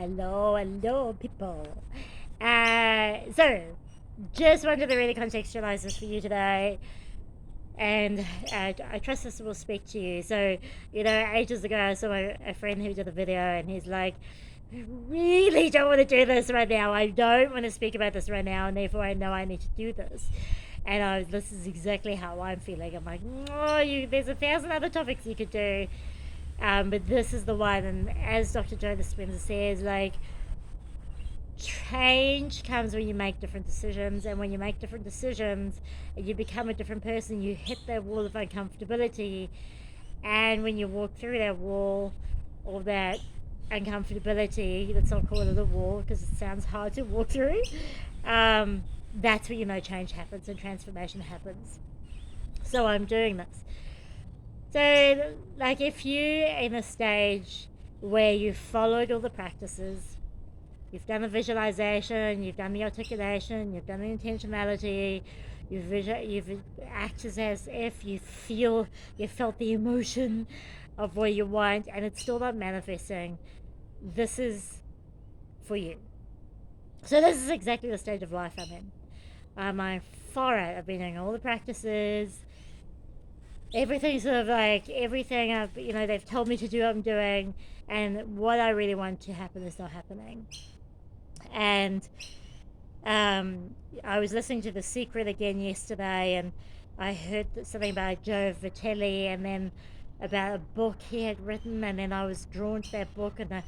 Hello, people. So, just wanted to really contextualize this for you today, and I trust this will speak to you. So, ages ago, I saw a friend who did a video, and he's like, I really don't want to do this right now. I don't want to speak about this right now, and therefore I know I need to do this. And this is exactly how I'm feeling. I'm like, there's 1,000 other topics you could do. But this is the one, and as Dr. Joe Dispenza says, like, change comes when you make different decisions, and when you make different decisions, you become a different person. You hit that wall of uncomfortability, and when you walk through that wall, or that uncomfortability, let's not call it a wall because it sounds hard to walk through, that's when you know change happens and transformation happens. So I'm doing this. So, like, if you're in a stage where you've followed all the practices, you've done the visualization, you've done the articulation, you've done the intentionality, you've acted as if you felt the emotion of what you want, and it's still not manifesting, this is for you. So this is exactly the stage of life I'm in. I'm far out. I've been doing all the practices. Everything sort of like everything they've told me to do, I'm doing, and what I really want to happen is not happening. And I was listening to The Secret again yesterday, and I heard something about Joe Vitelli, and then about a book he had written, and then I was drawn to that book, and I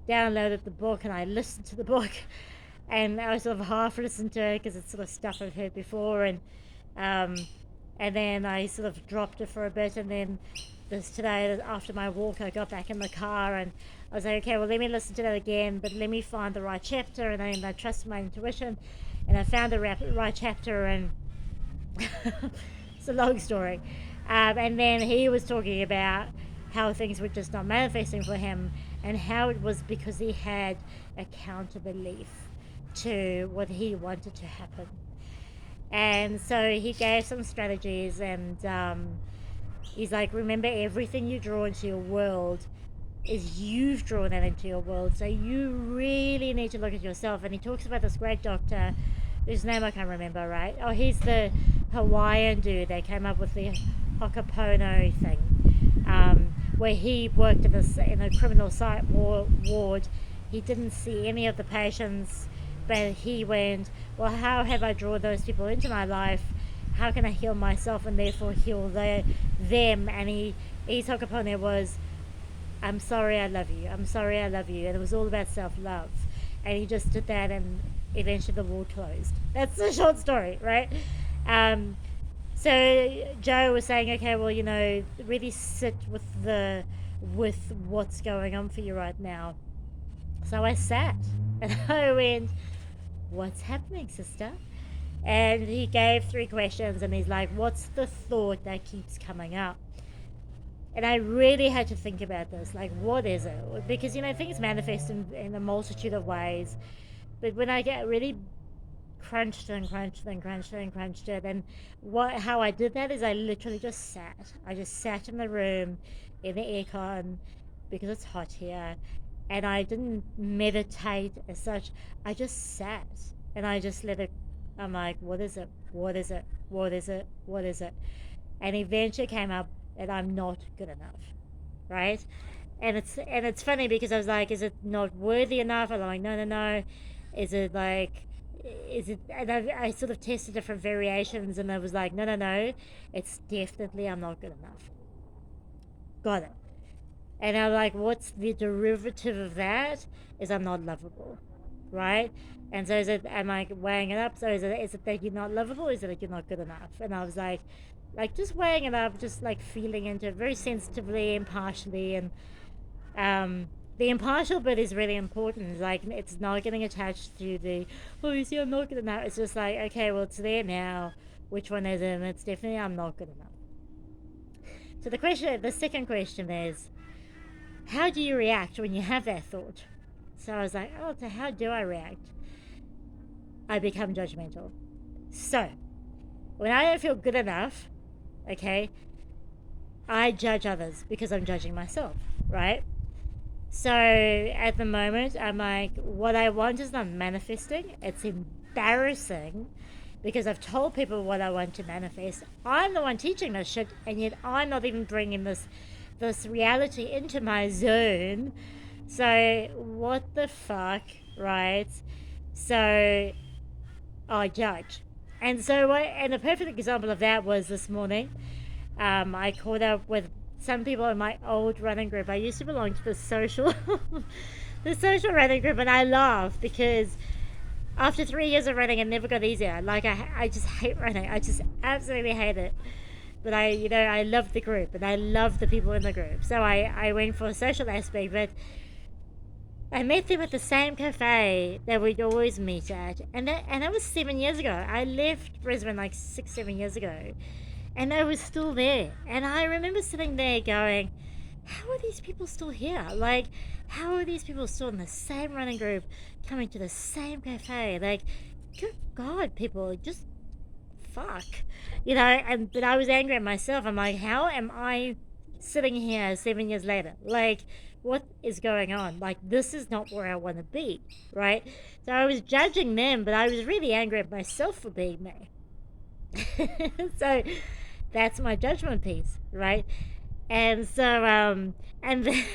downloaded the book, and I listened to the book, and I sort of half listened to it because it's sort of stuff I've heard before, and then I sort of dropped it for a bit, and then today after my walk I got back in the car, and I was like, okay, well, let me listen to that again, but let me find the right chapter, and then I trusted my intuition, and I found the right chapter, and it's a long story. And then he was talking about how things were just not manifesting for him, and how it was because he had a counter belief to what he wanted to happen. And so he gave some strategies, and he's like, remember, everything you draw into your world is you've drawn that into your world. So you really need to look at yourself. And he talks about this great doctor whose name I can't remember, right? Oh, he's the Hawaiian dude that came up with the Hokapono thing, where he worked in a criminal ward. He didn't see any of the patients, but he went, well, how have I drawn those people into my life? How can I heal myself and therefore heal them? And his Hokapono was, I'm sorry, I love you. I'm sorry, I love you. And it was all about self-love. And he just did that, and eventually the wall closed. That's the short story, right? So Joe was saying, okay, well, really sit with what's going on for you right now. So I sat, and I went, what's happening, sister? And he gave 3 questions, and he's like, what's the thought that keeps coming up? And I really had to think about this, like, what is it? Because, things manifest in a multitude of ways. But when I get really crunched it, and how I did that is I literally just sat. I just sat in the room, in the aircon, because it's hot here. And I didn't meditate as such. I just sat, and I just let it. I'm like, what is it? What is it? What is it? What is it? And eventually came up that I'm not good enough, right? And it's funny because I was like, is it not worthy enough? I'm like, no. Is it like, is it? And I sort of tested different variations, and I was like, no. It's definitely I'm not good enough. Got it. And I'm like, what's the derivative of that? Is I'm not lovable, right? And so am I weighing it up? So is it that you're not lovable? Or is it that you're not good enough? And I was like just weighing it up, just like feeling into it very sensitively, impartially, and the impartial bit is really important. It's like, it's not getting attached to the, oh, you see, I'm not good enough. It's just like, okay, well, it's there now. Which one is it? And it's definitely I'm not good enough. So the second question is, how do you react when you have that thought? So I was like, oh, so how do I react? I become judgmental. So when I don't feel good enough, okay, I judge others because I'm judging myself, right? So at the moment, I'm like, what I want is not manifesting. It's embarrassing because I've told people what I want to manifest. I'm the one teaching this shit, and yet I'm not even bringing this reality into my zone. So what the fuck, right? So I judge. And so, and a perfect example of that was this morning. I caught up with some people in my old running group. I used to belong to the social, the social running group, and I laugh because after 3 years of running, it never got easier. Like I just hate running. I just absolutely hate it. But I love the group and I love the people in the group. So I went for a social aspect, but I met them at the same cafe that we'd always meet at, and that was 7 years ago. I left Brisbane like 6, 7 years ago, and they were still there. And I remember sitting there going, "How are these people still here? Like, how are these people still in the same running group, coming to the same cafe? Like, good God, people, just fuck, you know." And but I was angry at myself. I'm like, how am I sitting here 7 years later? Like, what is going on? Like, this is not where I want to be, right? So I was judging them, but I was really angry at myself for being me. So that's my judgment piece, right? And so, and the,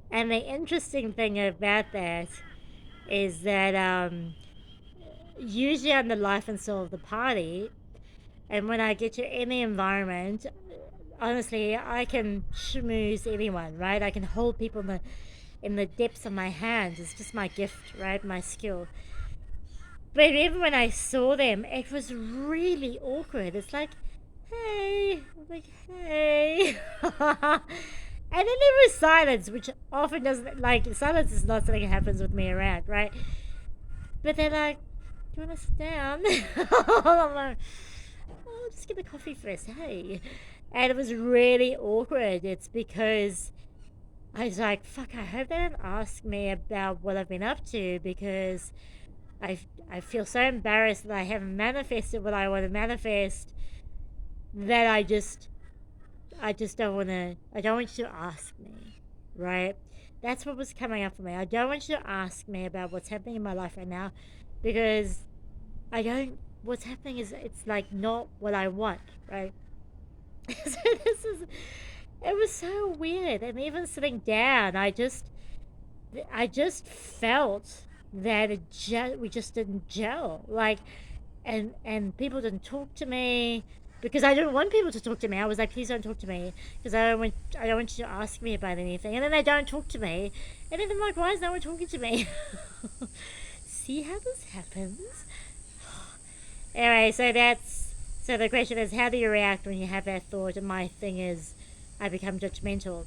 and the interesting thing about that is that usually I'm the life and soul of the party, and when I get to any environment, honestly, I can schmooze anyone, right? I can hold people in the depths of my hands. It's just my gift, right? My skill. But even when I saw them, it was really awkward. It's like, hey, I'm like, hey. And then there was silence, which often doesn't, like, silence is not something that happens with me around, right? But they're like, do you want to sit down? I'm like, oh, just get the coffee first, hey. And it was really awkward. It's because I was like, fuck, I hope they don't ask me about what I've been up to, because I feel so embarrassed that I haven't manifested what I want to manifest, that I just don't want to, I don't want you to ask me, right? That's what was coming up for me. I don't want you to ask me about what's happening in my life right now, because I don't, what's happening is, it's like not what I want, right? So this is, it was so weird. And even sitting down, I just felt that we just didn't gel. Like, and people didn't talk to me because I didn't want people to talk to me. I was like, please don't talk to me, because I don't want you to ask me about anything. And then they don't talk to me, and then I'm like, why is no one talking to me? See how this happens? Anyway, so the question is, how do you react when you have that thought? And my thing is, I become judgmental.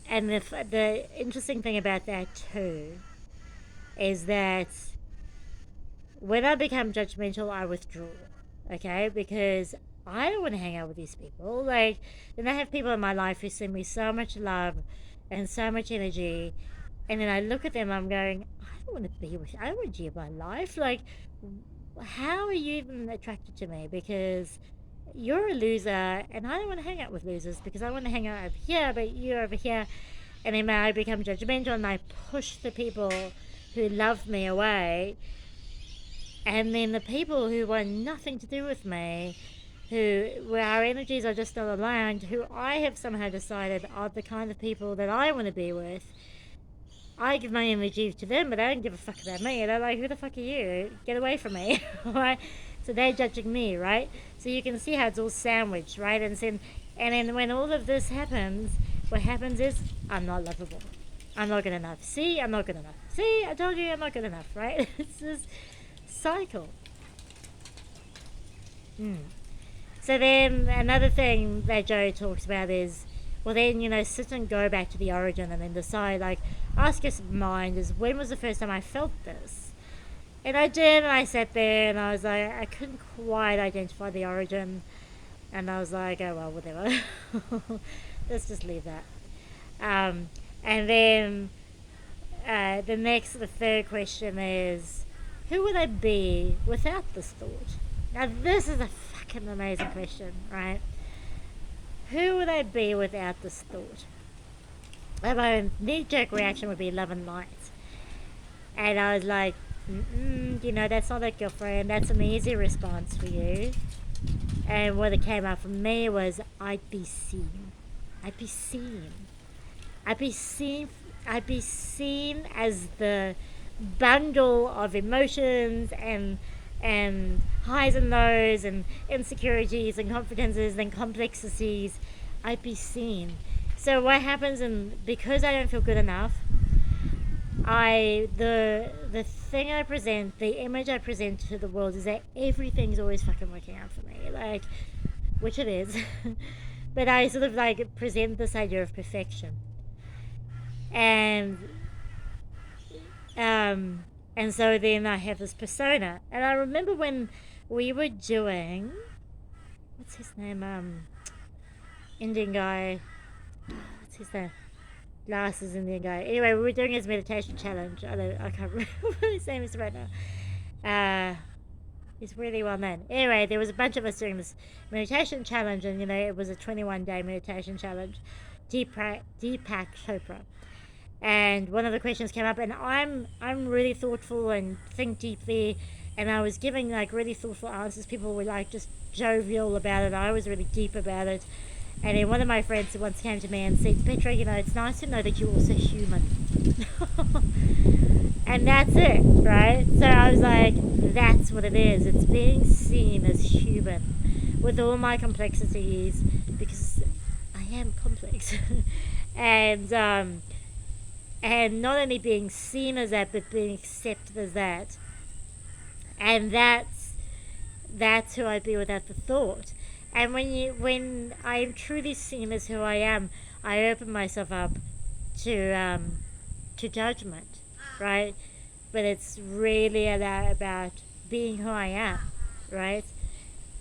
And the interesting thing about that too is that when I become judgmental, I withdraw. Okay, because I don't want to hang out with these people. Like, then I have people in my life who send me so much love and so much energy, and then I look at them, I'm going, I don't want to be with you. I don't want you in my life. Like, how are you even attracted to me? Because you're a loser, and I don't want to hang out with losers, because I want to hang out over here, but you're over here. And then I become judgmental, and I push the people who love me away. And then the people who want nothing to do with me, where our energies are just not aligned, who I have somehow decided are the kind of people that I want to be with, I give my energy to them, but they don't give a fuck about me. They're like, who the fuck are you? Get away from me. Right? So they're judging me, right? So you can see how it's all sandwiched, right? And then when all of this happens, what happens is, I'm not lovable. I'm not good enough. See, I'm not good enough. See, I told you I'm not good enough, right? It's this cycle. So then another thing that Joe talks about is, well, then, sit and go back to the origin and then decide, like, ask your mind is, when was the first time I felt this? And I did, and I sat there, and I was like, I couldn't quite identify the origin. And I was like, oh, well, whatever. Let's just leave that. And then the third question is, who would I be without this thought? Now, this is a fucking amazing question, right? Who would I be without this thought? And my knee-jerk reaction would be love and light. And I was like, that's not a girlfriend. That's an easy response for you. And what it came out from me was, I'd be seen. I'd be seen. I'd be seen. I'd be seen as the bundle of emotions and highs and lows and insecurities and confidences and complexities. I'd be seen. So what happens, and because I don't feel good enough, the thing I present, the image I present to the world is that everything's always fucking working out for me, like, which it is. But I sort of like present this idea of perfection, and um, and so then I have this persona, and I remember when we were doing, what's his name, Indian guy, what's his name? Glasses Indian guy. Anyway, we were doing his meditation challenge. I can't remember what his name is right now. He's really well known. Anyway, there was a bunch of us doing this meditation challenge, and it was a 21-day meditation challenge. Deepak Chopra. And one of the questions came up, and I'm really thoughtful and think deeply, and I was giving like really thoughtful answers. People were like just jovial about it. I was really deep about it. And then one of my friends once came to me and said, Petra, it's nice to know that you're also human. And that's it, right? So I was like, that's what it is. It's being seen as human with all my complexities, because I am complex. and not only being seen as that, but being accepted as that. And that's who I'd be without the thought. And when I am truly seen as who I am, I open myself up to judgment, right? But it's really about being who I am, right?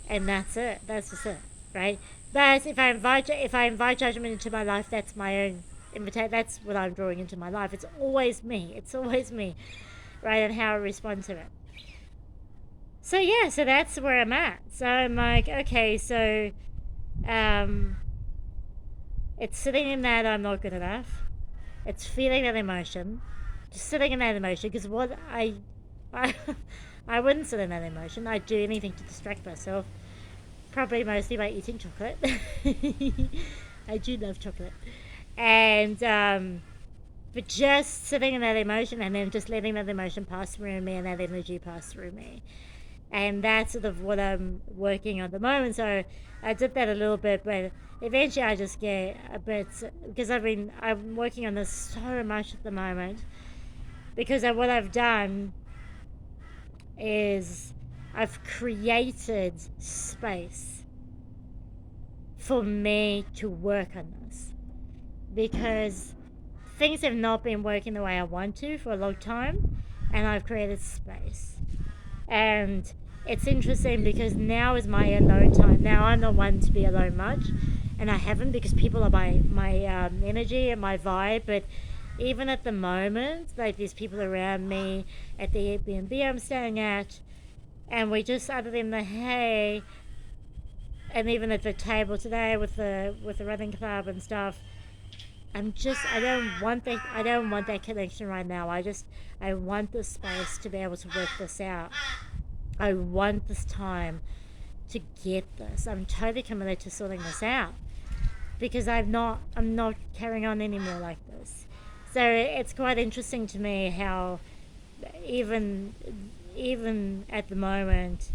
And that's it. That's just it, right? But if I invite judgment into my life, that's my own invitation. That's what I'm drawing into my life. It's always me. It's always me, right? And how I respond to it. So yeah, so that's where I'm at. So I'm like, okay, so it's sitting in that I'm not good enough. It's feeling that emotion, just sitting in that emotion. Because what I I wouldn't sit in that emotion. I'd do anything to distract myself. Probably mostly by eating chocolate. I do love chocolate, and but just sitting in that emotion and then just letting that emotion pass through me and that energy pass through me. And that's sort of what I'm working on at the moment. So I did that a little bit, but eventually I just get a bit, because I'm working on this so much at the moment, because what I've done is I've created space for me to work on this, because things have not been working the way I want to for a long time, and I've created space. And it's interesting because now is my alone time. Now I'm not one to be alone much, and I haven't, because people are my energy and my vibe. But even at the moment, like, there's people around me at the Airbnb I'm staying at, and we just, other than the hey, and even at the table today with the running club and stuff, I don't want that connection right now. I want the space to be able to work this out. I want this time to get this. I'm totally committed to sorting this out, because I'm not carrying on anymore like this. So it's quite interesting to me how even at the moment,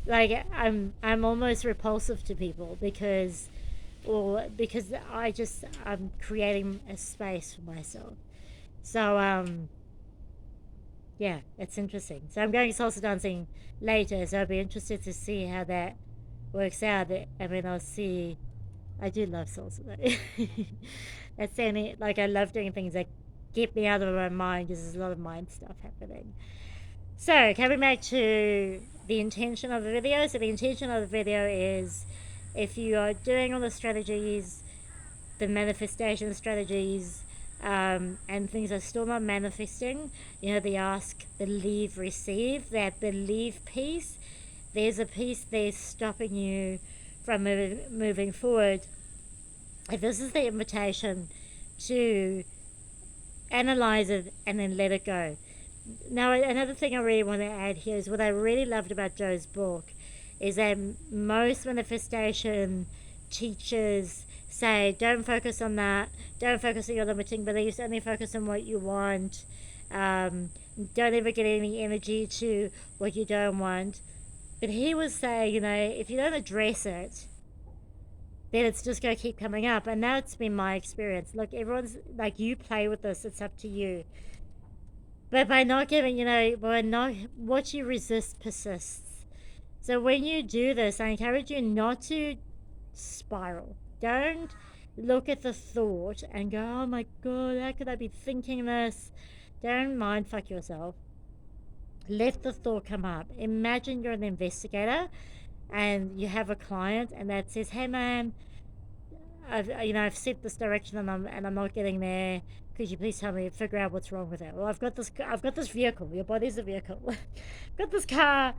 like, I'm almost repulsive to people, because I'm creating a space for myself. So yeah, it's interesting. So I'm going salsa dancing later, so I'll be interested to see how that works out. I mean, I'll see. I do love salsa though. That's the only, like, I love doing things that get me out of my mind, because there's a lot of mind stuff happening. So coming back to the intention of the video. So the intention of the video is, if you are doing all the strategies, the manifestation strategies, and things are still not manifesting, the ask, believe, receive, that believe piece, there's a piece there stopping you from moving forward. if this is the invitation to analyze it and then let it go. Now, another thing I really want to add here is what I really loved about Joe's book is that most manifestation teachers say don't focus on that, don't focus on your limiting beliefs, only focus on what you want. Don't ever get any energy to what you don't want. But he was saying, if you don't address it, then it's just going to keep coming up. And that's been my experience. Look, everyone's like, you play with this, it's up to you. But by not giving, what you resist persists. So when you do this, I encourage you not to spiral. Don't look at the thought and go, oh my God, how could I be thinking this? Don't mind fuck yourself. Let the thought come up. Imagine you're an investigator and you have a client and that says, hey man, I've set this direction and I'm not getting there. Could you please figure out what's wrong with it? Well, I've got this vehicle. Your body's a vehicle. I've got this car,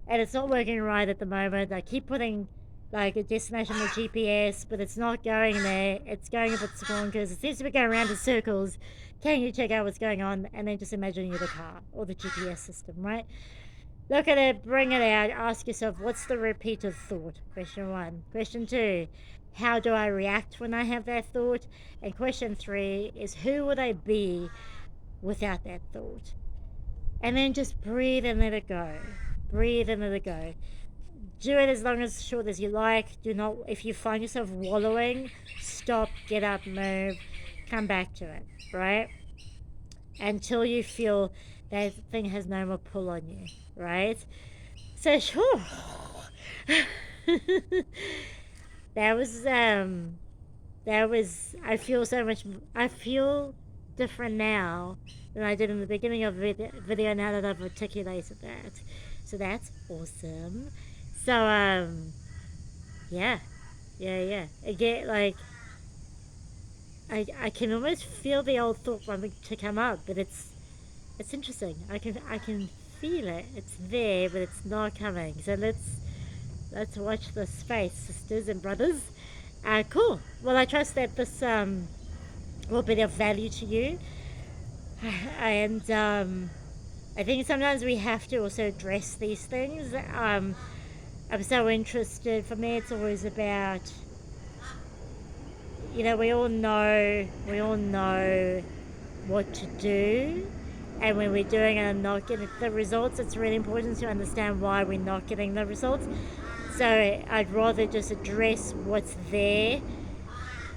and it's not working right at the moment. I keep putting like a destination with GPS, but it's not going there. It's going a bit bonkers. It seems to be going around in circles. Can you check out what's going on? And then just imagine you're the car or the GPS system, right? Look at it, bring it out, ask yourself, what's the repeated thought? Question 1. Question 2, how do I react when I have that thought? And question 3 is, who would I be without that thought? And then just breathe and let it go. Breathe and let it go. Do it as long as short as you like. Do not, if you find yourself wallowing, stop, get up, move, come back to it, right? Until you feel that thing has no more pull on you, right? So, sure. that was, I feel different now than I did in the beginning of the video now that I've articulated that. So that's awesome. So, yeah. Again, like, I can almost feel the old thought wanting to come up, but it's interesting. I can feel it. It's there, but it's not coming. So let's watch this space, sisters and brothers. Cool. Well, I trust that this will be of value to you, and I think sometimes we have to also address these things. I'm so interested. For me, it's always about, we all know what to do, and when we're doing it and not getting the results, it's really important to understand why we're not getting the results. So I'd rather just address what's there,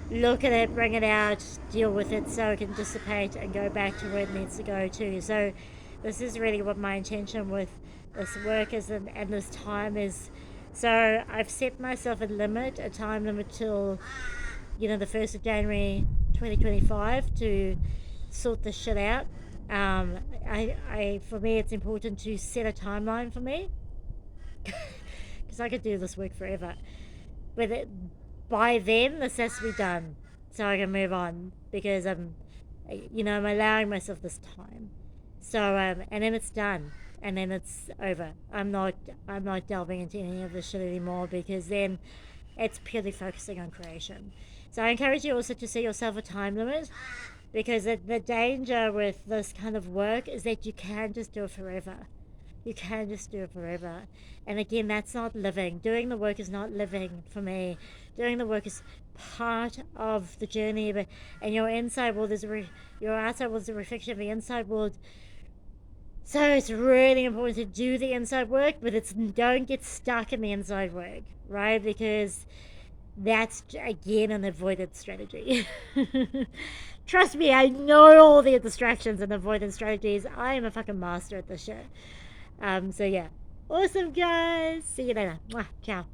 look at it, bring it out, deal with it so it can dissipate and go back to where it needs to go to. So this is really what my intention with this work is, and this time is. So I've set myself a time limit till the 1st of January 2025 to sort this shit out. For me, it's important to set a timeline for me, because I could do this work forever. But by then, this has to be done so I can move on, because I'm allowing myself this time. So and then it's done, and then it's over. I'm not delving into any of this shit anymore, because then it's purely focusing on creation. So I encourage you also to set yourself a time limit, because the danger with this kind of work is that you can just do it forever. You can just do it forever. And again, that's not living. Doing the work is not living for me. Doing the work is part of the journey. And your inside world is your outside world is a reflection of the inside world. So it's really important to do the inside work, but don't get stuck in the inside work, right? Because that's, again, an avoidance strategy. Trust me, I know all the distractions and avoidance strategies. I am a fucking master at this shit. So yeah. Awesome, guys. See you later. Mwah. Ciao.